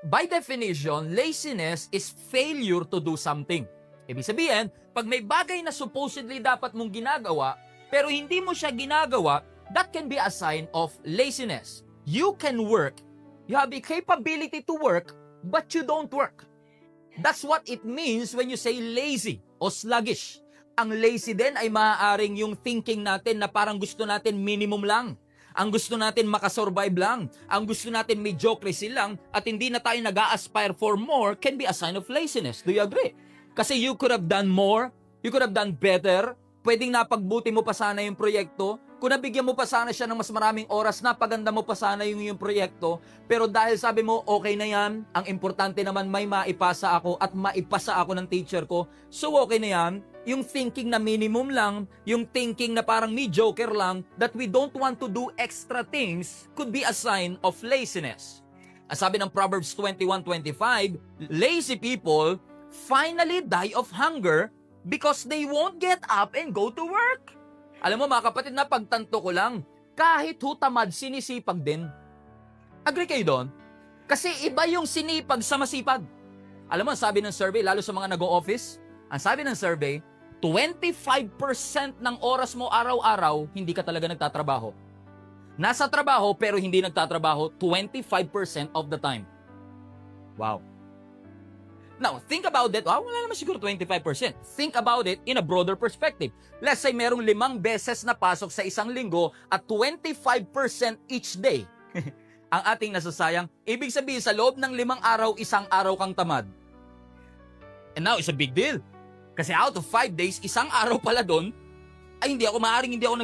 By definition, laziness is failure to do something. Ibig sabihin, pag may bagay na supposedly dapat mong ginagawa, pero hindi mo siya ginagawa, that can be a sign of laziness. You can work, you have the capability to work, but you don't work. That's what it means when you say lazy o sluggish. Ang lazy din ay maaaring yung thinking natin na parang gusto natin minimum lang. Ang gusto natin makasurvive lang. Ang gusto natin mediocrity lang at hindi na tayo nag-a-aspire for more can be a sign of laziness. Do you agree? Kasi you could have done more, you could have done better, pwedeng napagbuti mo pa sana yung proyekto, kung nabigyan mo pa sana siya ng mas maraming oras, napaganda mo pa sana yung proyekto, pero dahil sabi mo, okay na yan, ang importante naman may maipasa ako at maipasa ako ng teacher ko, so okay na yan, yung thinking na minimum lang, yung thinking na parang mediocre lang, that we don't want to do extra things, could be a sign of laziness. Ang sabi ng Proverbs 21:25, lazy people finally die of hunger because they won't get up and go to work. Alam mo mga kapatid, na pagtanto ko lang, kahit hutamad, sinisipag din. Agree kayo doon? Kasi iba yung sinipag sa masipag. Alam mo, sabi ng survey, lalo sa mga nag-o-office, ang sabi ng survey, 25% ng oras mo araw-araw, hindi ka talaga nagtatrabaho. Nasa trabaho pero hindi nagtatrabaho 25% of the time. Wow. Now, think about it. Wala naman siguro 25%. Think about it in a broader perspective. Let's say merong 5 beses na pasok sa isang linggo at 25% each day. Ang ating nasasayang, ibig sabihin sa loob ng 5 araw, 1 araw kang tamad. And now, it's a big deal. Kasi out of 5 days, 1 araw pala doon, ay hindi ako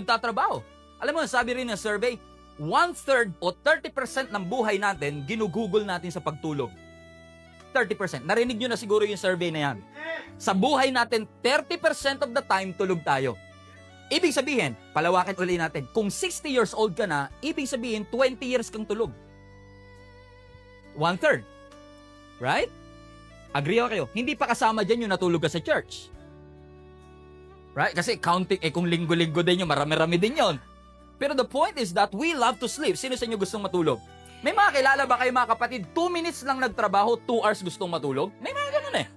nagtatrabaho. Alam mo, sabi rin ng survey, 1/3 o 30% ng buhay natin, ginugugol natin sa pagtulog. 30%. Narinig nyo na siguro yung survey na yan. Sa buhay natin, 30% of the time, tulog tayo. Ibig sabihin, palawakin uli natin, kung 60 years old ka na, ibig sabihin, 20 years kang tulog. 1/3. Right? Agree ako kayo. Hindi pa kasama dyan yung natulog ka sa church. Right? Kasi counting, kung linggo-linggo din yung marami-rami din yon. Pero the point is that we love to sleep. Sino sa inyo gustong matulog? May mga kilala ba kayo mga kapatid, 2 minutes lang nagtrabaho, 2 hours gustong matulog? May mga ganun eh.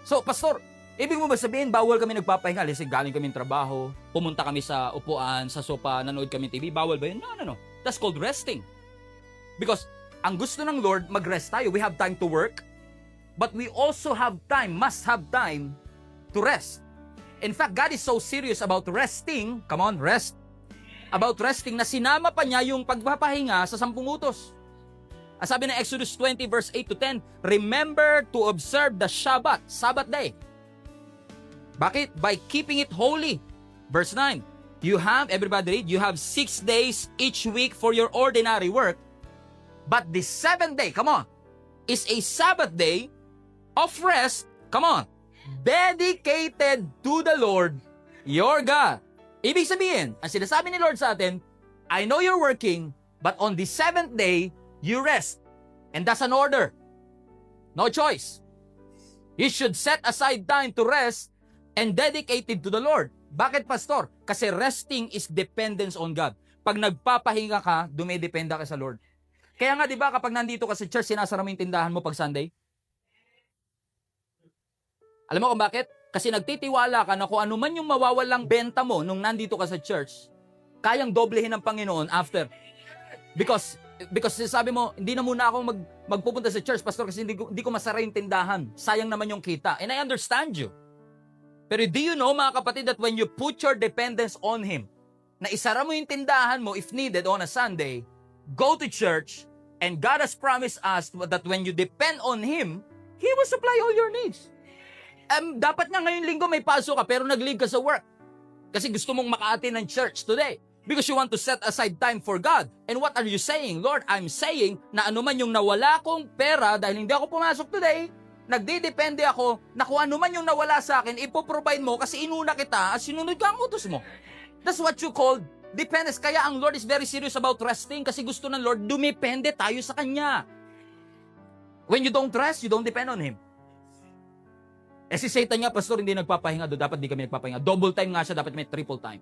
So, pastor, ibig mo ba sabihin, bawal kami nagpapahinga? Kasi galing kami trabaho, pumunta kami sa upuan, sa sofa, nanood kami TV, bawal ba yun? No. That's called resting. Because ang gusto ng Lord, mag-rest tayo. We have time to work, but we also have time, must have time to rest. In fact, God is so serious about resting, come on, rest, about resting na sinama pa niya yung pagpapahinga sa 10 utos. Ang sabi ng Exodus 20 verse 8 to 10, remember to observe the Sabbath day. Bakit? By keeping it holy. Verse 9, everybody read, you have 6 days each week for your ordinary work, but the 7th day, come on, is a Sabbath day of rest, come on, dedicated to the Lord your God. Ibig sabihin, ang sinasabi ni Lord sa atin, I know you're working, but on the 7th day, you rest. And that's an order. No choice. You should set aside time to rest and dedicate it to the Lord. Bakit, Pastor? Kasi resting is dependence on God. Pag nagpapahinga ka, dumidependa ka sa Lord. Kaya nga, di ba, kapag nandito ka sa church, sinasara mo yung tindahan mo pag Sunday? Alam mo kung bakit? Kasi nagtitiwala ka na kung ano man yung mawawalang benta mo nung nandito ka sa church, kayang doblehin ng Panginoon after. Because sabi mo, hindi na muna ako magpupunta sa church, Pastor, kasi hindi ko masara yung tindahan. Sayang naman yung kita. And I understand you. Pero do you know, mga kapatid, that when you put your dependence on Him, na isara mo yung tindahan mo if needed on a Sunday, go to church, and God has promised us that when you depend on Him, He will supply all your needs. Dapat nga ngayong linggo may pasok ka pero nag-leave ka sa work. Kasi gusto mong maka-attend ng church today. Because you want to set aside time for God. And what are you saying? Lord, I'm saying na anuman yung nawala kong pera dahil hindi ako pumasok today, nagdidepende ako na kung anuman yung nawala sa akin, ipoprovide mo kasi inuna kita at sinunod ka ang utos mo. That's what you call dependence. Kaya ang Lord is very serious about resting kasi gusto ng Lord, dumepende tayo sa Kanya. When you don't rest, you don't depend on Him. Si Satan nga, Pastor, hindi nagpapahinga. Dapat di kami nagpapahinga. Double time nga siya, dapat may triple time.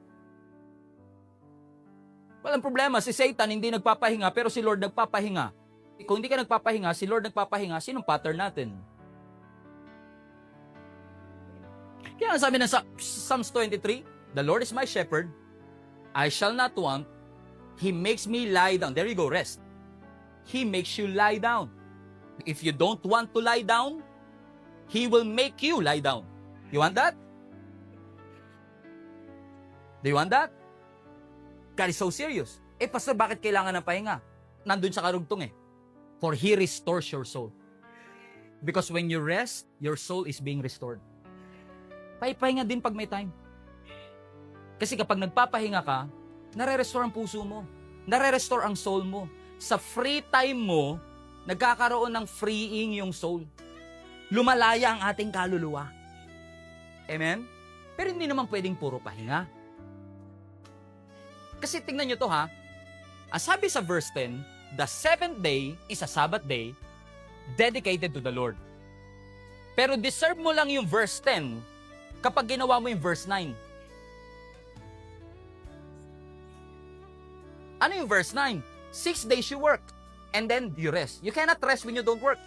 Walang problema, si Satan hindi nagpapahinga, pero si Lord nagpapahinga. Kung hindi ka nagpapahinga, si Lord nagpapahinga, sinong pattern natin? Kaya ang sabi ng Psalms 23, the Lord is my shepherd, I shall not want, He makes me lie down. There you go, rest. He makes you lie down. If you don't want to lie down, He will make you lie down. You want that? Do you want that? God is so serious. Pastor, bakit kailangan ng pahinga? Nandun sa karugtong For He restores your soul. Because when you rest, your soul is being restored. Pahinga din pag may time. Kasi kapag nagpapahinga ka, nare-restore ang puso mo. Nare-restore ang soul mo. Sa free time mo, nagkakaroon ng freeing yung soul. Lumalaya ang ating kaluluwa. Amen? Pero hindi naman pwedeng puro pahinga. Kasi tingnan nyo to ha. Ang sabi sa verse 10, the seventh day is a Sabbath day dedicated to the Lord. Pero deserve mo lang yung verse 10 kapag ginawa mo yung verse 9. Ano yung verse 9? 6 days you work and then you rest. You cannot rest when you don't work.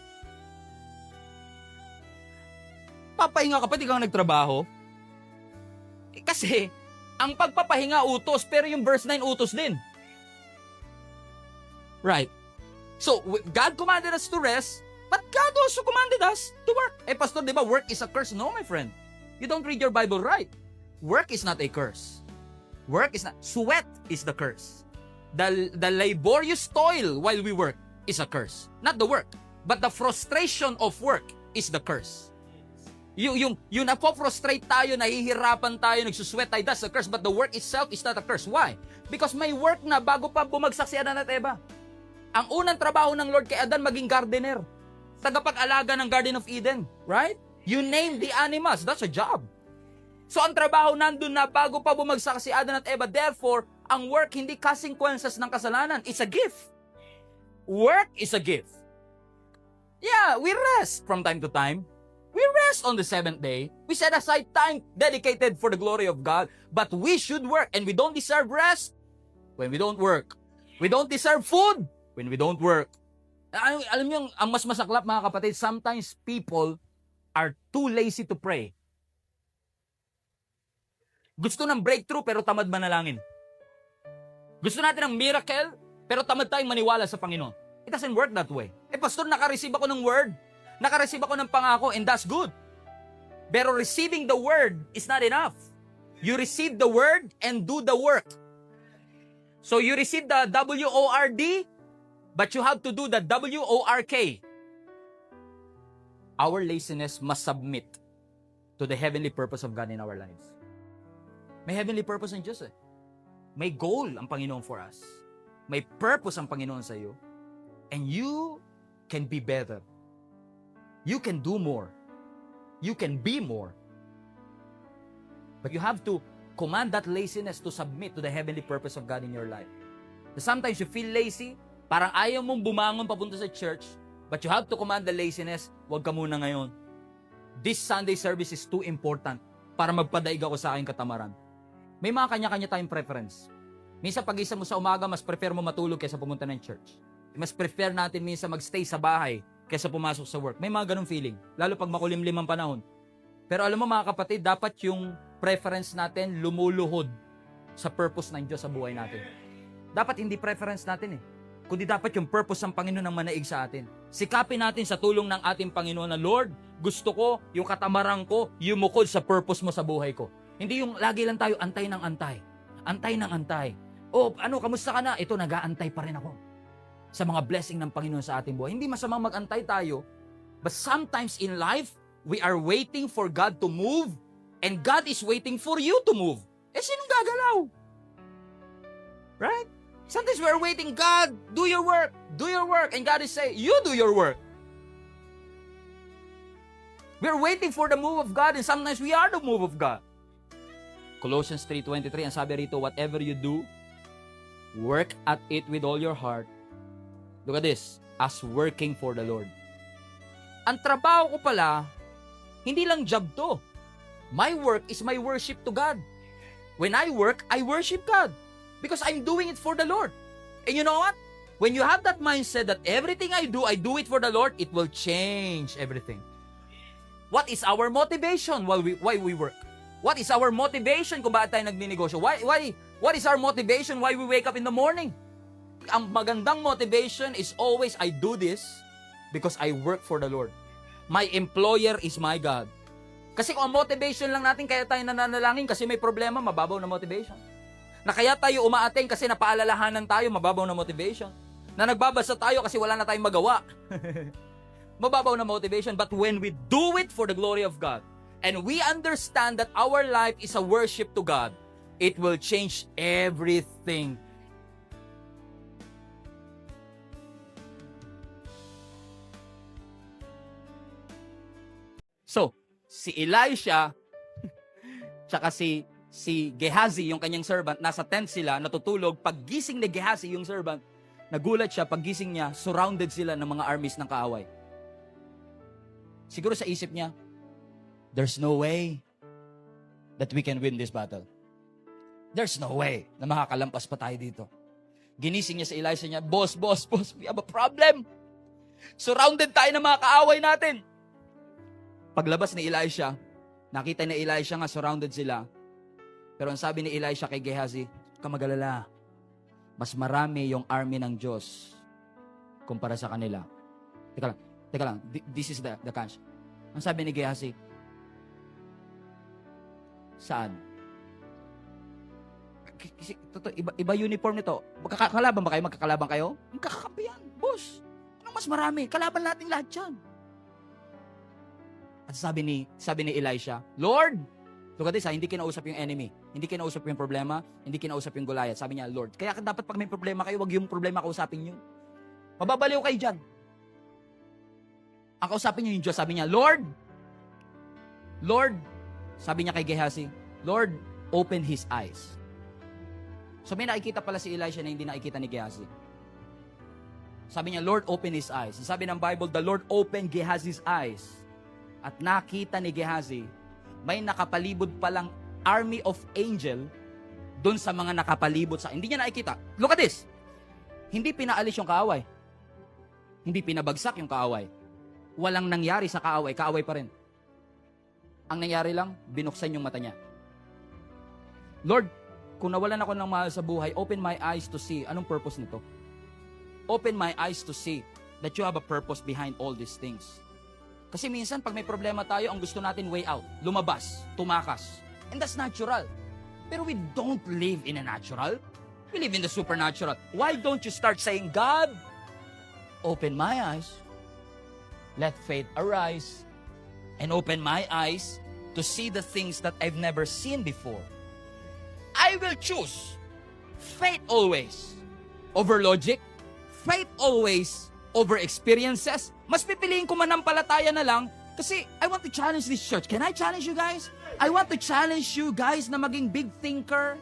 Papahinga ka pa, di ka nagtrabaho. Kasi, ang pagpapahinga utos, pero yung verse 9 utos din. Right. So, God commanded us to rest, but God also commanded us to work. Pastor, di ba, work is a curse? No, my friend. You don't read your Bible right. Work is not a curse. Work is not, sweat is the curse. The laborious toil while we work is a curse. Not the work, but the frustration of work is the curse. Yung napo-frustrate tayo, nahihirapan tayo, nagsusweat tayo, that's a curse. But the work itself is not a curse. Why? Because may work na bago pa bumagsak si Adan at Eva. Ang unang trabaho ng Lord kay Adan, maging gardener. Tagapag-alaga ng Garden of Eden. Right? You name the animals. That's a job. So ang trabaho nandun na bago pa bumagsak si Adan at Eva. Therefore, ang work hindi consequences ng kasalanan. It's a gift. Work is a gift. Yeah, we rest from time to time. We rest on the seventh day. We set aside time dedicated for the glory of God. But we should work. And we don't deserve rest when we don't work. We don't deserve food when we don't work. Alam niyo, ang mas masaklap mga kapatid, sometimes people are too lazy to pray. Gusto ng breakthrough pero tamad manalangin. Gusto natin ng miracle pero tamad tayong maniwala sa Panginoon. It doesn't work that way. Pastor, naka-receive ako ng word. Naka-receive ako ng pangako and that's good. Pero receiving the word is not enough. You receive the word and do the work. So you receive the W-O-R-D, but you have to do the W-O-R-K. Our laziness must submit to the heavenly purpose of God in our lives. May heavenly purpose ng Diyos May goal ang Panginoon for us. May purpose ang Panginoon sa iyo. And you can be better. You can do more. You can be more. But you have to command that laziness to submit to the heavenly purpose of God in your life. Sometimes you feel lazy, parang ayaw mong bumangon papunta sa church, but you have to command the laziness, huwag ka muna ngayon. This Sunday service is too important para magpadaig ako sa aking katamaran. May mga kanya-kanya tayong preference. Minsan pag-isa mo sa umaga, mas prefer mo matulog kaysa pumunta ng church. Mas prefer natin minsan magstay sa bahay kaysa pumasok sa work. May mga ganong feeling, lalo pag makulimlim ang panahon. Pero alam mo mga kapatid, dapat yung preference natin lumuluhod sa purpose ng Diyos sa buhay natin. Dapat hindi preference natin kundi dapat yung purpose ng Panginoon ang manaig sa atin. Sikapin natin sa tulong ng ating Panginoon na, Lord, gusto ko, yung katamaran ko, yumukod sa purpose mo sa buhay ko. Hindi yung lagi lang tayo antay ng antay. Antay ng antay. Kamusta ka na? Ito, nag-aantay pa rin ako sa mga blessing ng Panginoon sa ating buhay. Hindi masamang mag-antay tayo, but sometimes in life, we are waiting for God to move, and God is waiting for you to move. Sinong gagalaw? Right? Sometimes we are waiting, God, do your work, and God is saying, you do your work. We are waiting for the move of God, and sometimes we are the move of God. Colossians 3:23, ang sabi rito, whatever you do, work at it with all your heart. Look at this, as working for the Lord. Ang trabaho ko pala, hindi lang job to. My work is my worship to God. When I work, I worship God. Because I'm doing it for the Lord. And you know what? When you have that mindset that everything I do it for the Lord, it will change everything. What is our motivation why we work? What is our motivation kung bakit tayo nagninegosyo? What is our motivation why we wake up in the morning? Ang magandang motivation is always, I do this because I work for the Lord. My employer is my God. Kasi kung ang motivation lang natin, kaya tayo nananalangin kasi may problema, mababaw na motivation. Na kaya tayo umaattend kasi napaalalahanan tayo, mababaw na motivation. Na nagbabasa tayo kasi wala na tayong magawa. Mababaw na motivation. But when we do it for the glory of God, and we understand that our life is a worship to God, it will change everything. So, si Elisha, tsaka si Gehazi, yung kanyang servant, nasa tent sila, natutulog. Paggising ni Gehazi, yung servant, nagulat siya, paggising niya, surrounded sila ng mga armies ng kaaway. Siguro sa isip niya, there's no way that we can win this battle. There's no way na makakalampas pa tayo dito. Ginising niya sa Elisha niya, Boss, we have a problem. Surrounded tayo ng mga kaaway natin. Paglabas ni Elisha, nakita ni Elisha nga surrounded sila. Pero ang sabi ni Elisha kay Gehazi, kamagalala, mas marami yung army ng Diyos kumpara sa kanila. Teka lang, this is the catch. Ang sabi ni Gehazi, saan? Kasi, iba uniform nito. Magkakalaban ba kayo? Magkakalaban kayo? Magkakakampi yan, boss. Anong mas marami? Kalaban natin lahat yan. At sabi ni Elisha, Lord, look at this, hindi kinausap yung enemy. Hindi kinausap yung problema. Hindi kinausap yung Goliath. Sabi niya, Lord, kaya dapat pag may problema kayo, wag yung problema kausapin nyo. Mababaliw kayo dyan. Ang kausapin nyo yung Diyos. Sabi niya, Lord, sabi niya kay Gehazi, Lord, open his eyes. So may nakikita pala si Elisha na hindi nakikita ni Gehazi. Sabi niya, Lord, open his eyes. Sabi ng Bible, the Lord opened Gehazi's eyes. At nakita ni Gehazi, may nakapalibot palang army of angel doon sa mga nakapalibot sa... Hindi niya nakikita. Look at this. Hindi pinaalis yung kaaway. Hindi pinabagsak yung kaaway. Walang nangyari sa kaaway. Kaaway pa rin. Ang nangyari lang, binuksan yung mata niya. Lord, kung nawalan ako ng mahal sa buhay, open my eyes to see. Anong purpose nito? Open my eyes to see that you have a purpose behind all these things. Kasi minsan, pag may problema tayo, ang gusto natin way out. Lumabas, tumakas. And that's natural. Pero we don't live in a natural. We live in the supernatural. Why don't you start saying, God, open my eyes. Let faith arise. And open my eyes to see the things that I've never seen before. I will choose faith always over logic. Faith always over experiences. Mas pipiliin ko manampalataya na lang kasi I want to challenge this church. Can I challenge you guys? I want to challenge you guys na maging big thinker,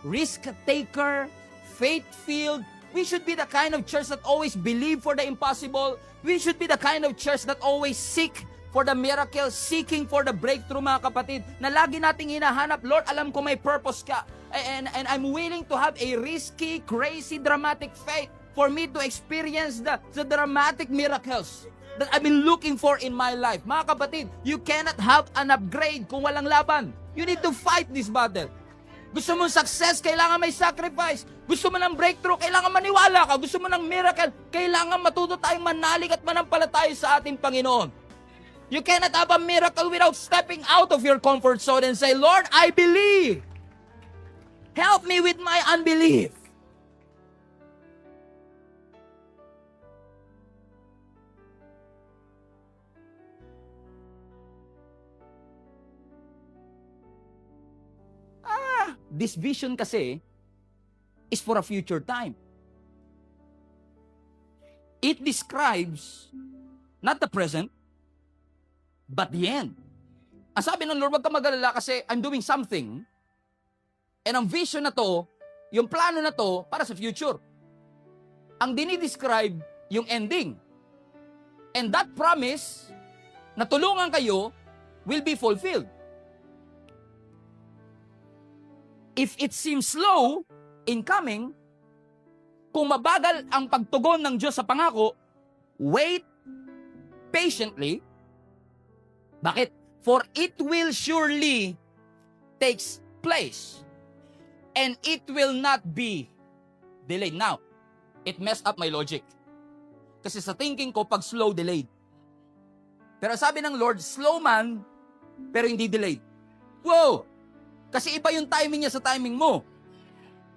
risk taker, faith-filled. We should be the kind of church that always believe for the impossible. We should be the kind of church that always seek for the miracle, seeking for the breakthrough, mga kapatid, na lagi nating hinahanap, Lord, alam ko may purpose ka. And I'm willing to have a risky, crazy, dramatic faith for me to experience the dramatic miracles that I've been looking for in my life. Mga kapatid, you cannot have an upgrade kung walang laban. You need to fight this battle. Gusto mo success, kailangan may sacrifice. Gusto mo ng breakthrough, kailangan maniwala ka. Gusto mo ng miracle, kailangan matuto tayong manalig at manampalataya sa ating Panginoon. You cannot have a miracle without stepping out of your comfort zone and say, Lord, I believe. Help me with my unbelief. This vision kasi is for a future time. It describes not the present, but the end. Ang sabi ng Lord, wag ka mag-alala kasi I'm doing something. And ang vision na to, yung plano na to, para sa future. Ang dinidescribe, yung ending. And that promise, na tulungan kayo, will be fulfilled. If it seems slow in coming, Kung mabagal ang pagtugon ng Diyos sa pangako, wait patiently. Bakit? For it will surely takes place. And it will not be delayed. Now, it messed up my logic. Kasi sa thinking ko, pag slow, delayed. Pero sabi ng Lord, slow man, pero hindi delayed. Wow! Kasi iba yung timing niya sa timing mo.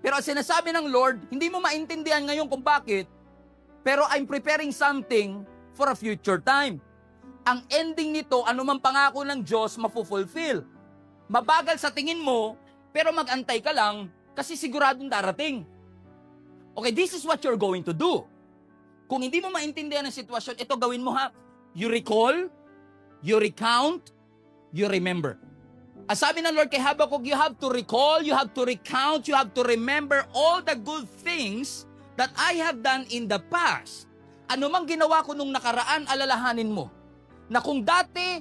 Pero sinasabi ng Lord, hindi mo maintindihan ngayon kung bakit, pero I'm preparing something for a future time. Ang ending nito, anumang pangako ng Diyos, mafulfill. Mabagal sa tingin mo, pero mag-antay ka lang kasi siguradong darating. Okay, this is what you're going to do. Kung hindi mo maintindihan ang sitwasyon, ito gawin mo ha. You recall, you recount, you remember. Ang sabi ng Lord kay Habakkuk, you have to recall, you have to recount, you have to remember all the good things that I have done in the past. Ano mang ginawa ko nung nakaraan, alalahanin mo. Na kung dati,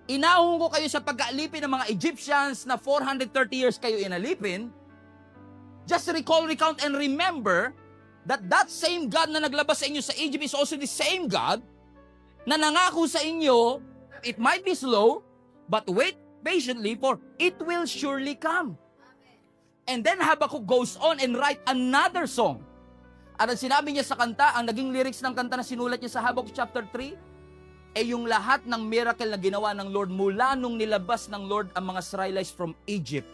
inahon ko kayo sa pag-aalipin ng mga Egyptians na 430 years kayo inalipin, just recall, recount, and remember that that same God na naglabas sa inyo sa Egypt is also the same God na nangako sa inyo, it might be slow, but wait patiently for it will surely come. And then Habakkuk goes on and write another song. At ang sinabi niya sa kanta, ang naging lyrics ng kanta na sinulat niya sa Habakkuk chapter 3, yung lahat ng miracle na ginawa ng Lord mula nung nilabas ng Lord ang mga Israelites from Egypt.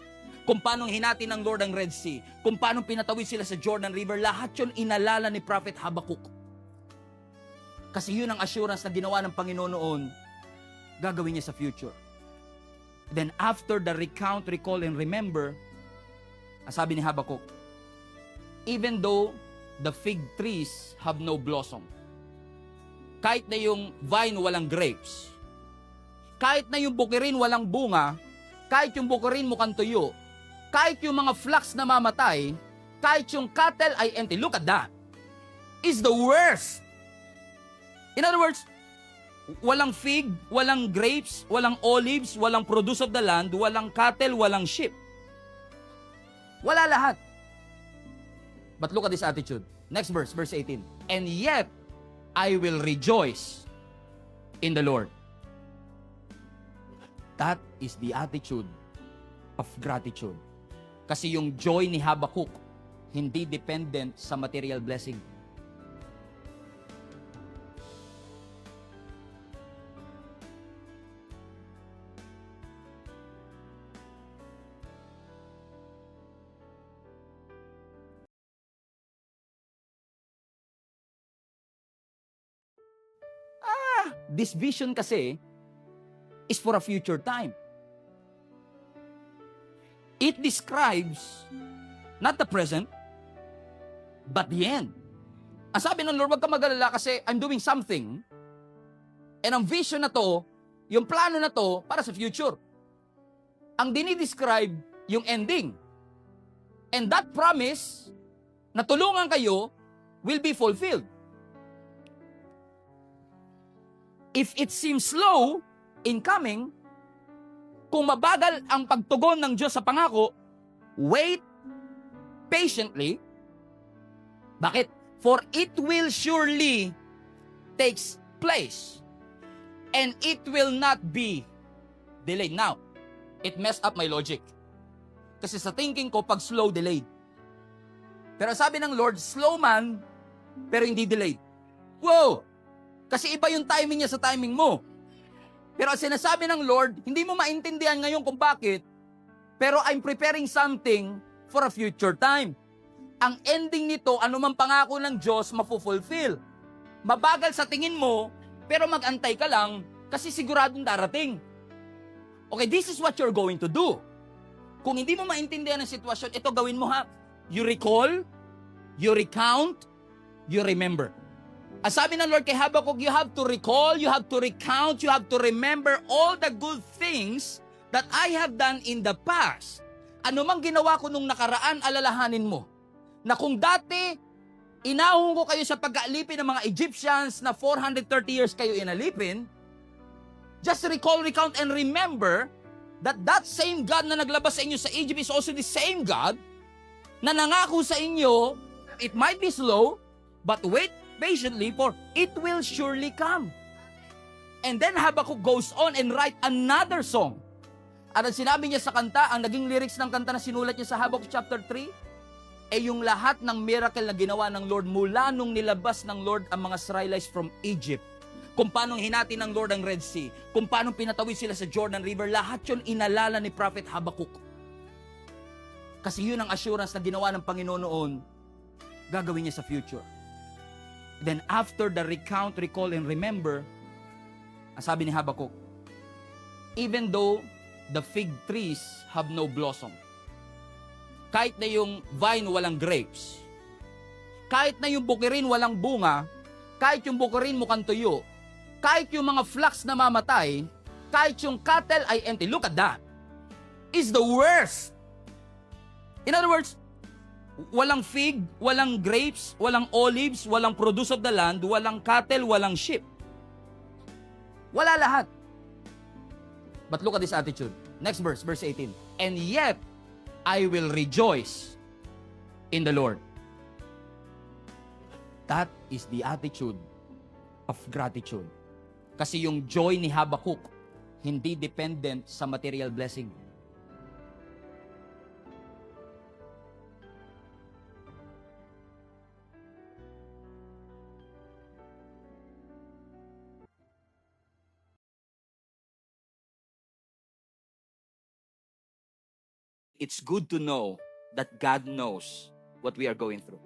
Kung paano hinati ng Lord ang Red Sea, kung paano pinatawid sila sa Jordan River, lahat yun inalala ni Prophet Habakkuk. Kasi yun ang assurance na ginawa ng Panginoon noon, gagawin niya sa future. Then after the recount, recall, and remember, ang sabi ni Habakkuk, even though the fig trees have no blossom, kahit na yung vine walang grapes, kahit na yung bukirin walang bunga, kahit yung bukirin mukhang tuyo, kahit yung mga flax na mamatay, kahit yung cattle ay empty, look at that, is the worst. In other words, walang fig, walang grapes, walang olives, walang produce of the land, walang cattle, walang sheep. Wala lahat. But look at this attitude. Next verse, verse 18. And yet, I will rejoice in the Lord. That is the attitude of gratitude. Kasi yung joy ni Habakkuk, hindi dependent sa material blessing. This vision kasi is for a future time. It describes not the present, but the end. Ang sabi ng Lord, wag ka mag-alala kasi I'm doing something. And ang vision na to, yung plano na to, para sa future. Ang dinidescribe, yung ending. And that promise, na tulungan kayo, will be fulfilled. If it seems slow in coming, kung mabagal ang pagtugon ng Diyos sa pangako, wait patiently. Bakit? For it will surely takes place. And it will not be delayed. Now, it messed up my logic. Kasi sa thinking ko, pag slow, delayed. Pero sabi ng Lord, slow man, pero hindi delayed. Wow! Kasi iba yung timing niya sa timing mo. Pero sinasabi ng Lord, hindi mo maintindihan ngayon kung bakit, pero I'm preparing something for a future time. Ang ending nito, anumang pangako ng Diyos, mafulfill. Mabagal sa tingin mo, pero mag-antay ka lang kasi siguradong darating. Okay, this is what you're going to do. Kung hindi mo maintindihan ang sitwasyon, ito gawin mo ha. You recall, you recount, you remember. Ang sabi ng Lord kay Habakkuk, you have to recall, you have to recount, you have to remember all the good things that I have done in the past. Ano mang ginawa ko nung nakaraan, alalahanin mo. Na kung dati, inahon ko kayo sa pag-aalipin ng mga Egyptians na 430 years kayo inalipin, just recall, recount, and remember that that same God na naglabas sa inyo sa Egypt is also the same God na nangako sa inyo, It might be slow, but wait patiently, for it will surely come. And then Habakkuk goes on and write another song. At ang sinabi niya sa kanta, ang naging lyrics ng kanta na sinulat niya sa Habakkuk chapter 3, yung lahat ng miracle na ginawa ng Lord mula nung nilabas ng Lord ang mga Israelites from Egypt. Kung paano hinati ng Lord ang Red Sea, kung paano pinatawid sila sa Jordan River, lahat yun inalala ni Prophet Habakkuk. Kasi yun ang assurance na ginawa ng Panginoon noon, gagawin niya sa future. Then after the recount, recall, and remember, ang sabi ni Habakkuk, even though the fig trees have no blossom, kahit na yung vine walang grapes, kahit na yung bukirin walang bunga, kahit yung bukirin mukhang tuyo, kahit yung mga flax na mamatay, kahit yung cattle ay empty. Look at that. It's the worst. In other words, walang fig, walang grapes, walang olives, walang produce of the land, walang cattle, walang sheep. Wala lahat. But look at this attitude. Next verse, verse 18. And yet, I will rejoice in the Lord. That is the attitude of gratitude. Kasi yung joy ni Habakkuk, hindi dependent sa material blessing. It's good to know that God knows what we are going through.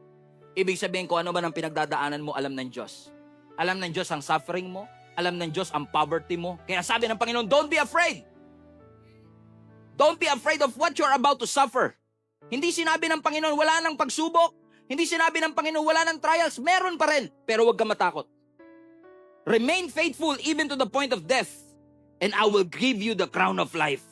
Ibig sabihin, kung ano man ang pinagdadaanan mo, alam ng Diyos. Alam ng Diyos ang suffering mo. Alam ng Diyos ang poverty mo. Kaya sabi ng Panginoon, don't be afraid. Don't be afraid of what you're about to suffer. Hindi sinabi ng Panginoon, wala nang pagsubok. Hindi sinabi ng Panginoon, wala nang trials. Meron pa rin. Pero huwag ka matakot. Remain faithful even to the point of death, and I will give you the crown of life.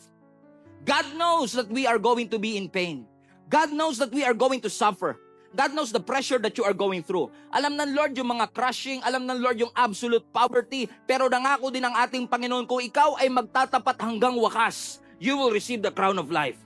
God knows that we are going to be in pain. God knows that we are going to suffer. God knows the pressure that you are going through. Alam ng Lord yung mga crushing, alam ng Lord yung absolute poverty, pero nangako din ng ating Panginoon, kung ikaw ay magtatapat hanggang wakas, you will receive the crown of life.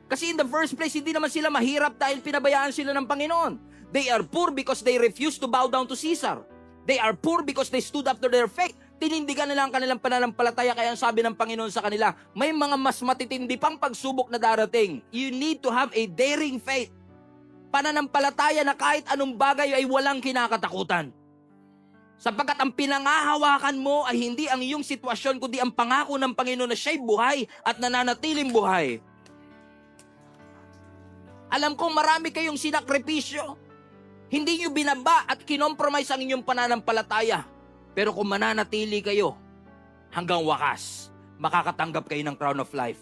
Kasi in the first place, hindi naman sila mahirap dahil pinabayaan sila ng Panginoon. They are poor because they refused to bow down to Caesar. They are poor because they stood up to their faith. Tinindigan nila ang kanilang pananampalataya, kaya ang sabi ng Panginoon sa kanila, may mga mas matitindi pang pagsubok na darating. You need to have a daring faith. Pananampalataya na kahit anong bagay ay walang kinakatakutan. Sapagkat ang pinangahawakan mo ay hindi ang iyong sitwasyon, kundi ang pangako ng Panginoon na siya'y buhay at nananatiling buhay. Alam kong marami kayong sinakripisyo. Hindi nyo binaba at kinompromise ang inyong pananampalataya. Pero kung mananatili kayo hanggang wakas, makakatanggap kayo ng crown of life.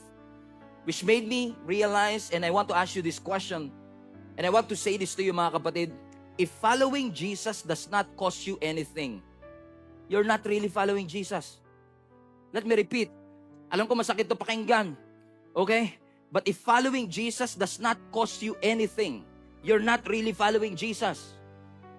Which made me realize, and I want to ask you this question, and I want to say this to you mga kapatid, if following Jesus does not cost you anything, you're not really following Jesus. Let me repeat. Alam ko masakit to pakinggan. Okay? But if following Jesus does not cost you anything, you're not really following Jesus.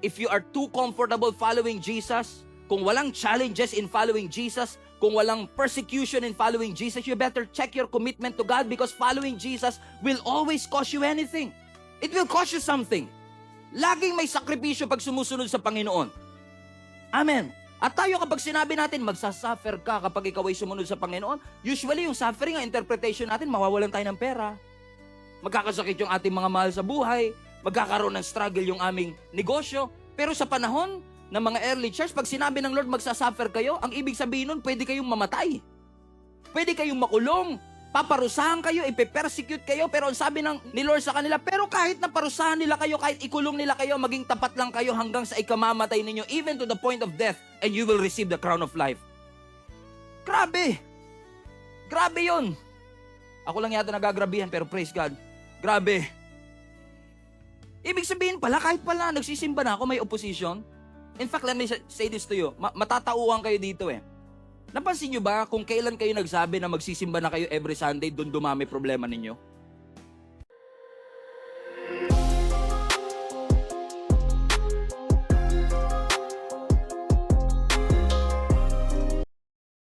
If you are too comfortable following Jesus, kung walang challenges in following Jesus, kung walang persecution in following Jesus, you better check your commitment to God, because following Jesus will always cost you anything. It will cost you something. Laging may sakripisyo pag sumusunod sa Panginoon. Amen. At tayo kapag sinabi natin, magsasuffer ka kapag ikaw ay sumunod sa Panginoon, usually yung suffering, ang interpretation natin, mawawalan tayo ng pera. Magkakasakit yung ating mga mahal sa buhay, magkakaroon ng struggle yung aming negosyo. Pero sa panahon ng mga early church, pag sinabi ng Lord, magsasuffer kayo, ang ibig sabihin nun, pwede kayong mamatay. Pwede kayong makulong. Paparusahan kayo, ipe-persecute kayo, pero ang sabi ni Lord sa kanila, pero kahit na parusahan nila kayo, kahit ikulong nila kayo, maging tapat lang kayo hanggang sa ikamamatay ninyo, even to the point of death, and you will receive the crown of life. Grabe! Grabe yun! Ako lang yata nagagrabihan, pero praise God. Grabe! Ibig sabihin pala, kahit pala nagsisimba na ako, may opposition. In fact, let me say this to you. Matatauhan kayo dito eh. Napansin nyo ba kung kailan kayo nagsabi na magsisimba na kayo every Sunday, doon dumami problema ninyo?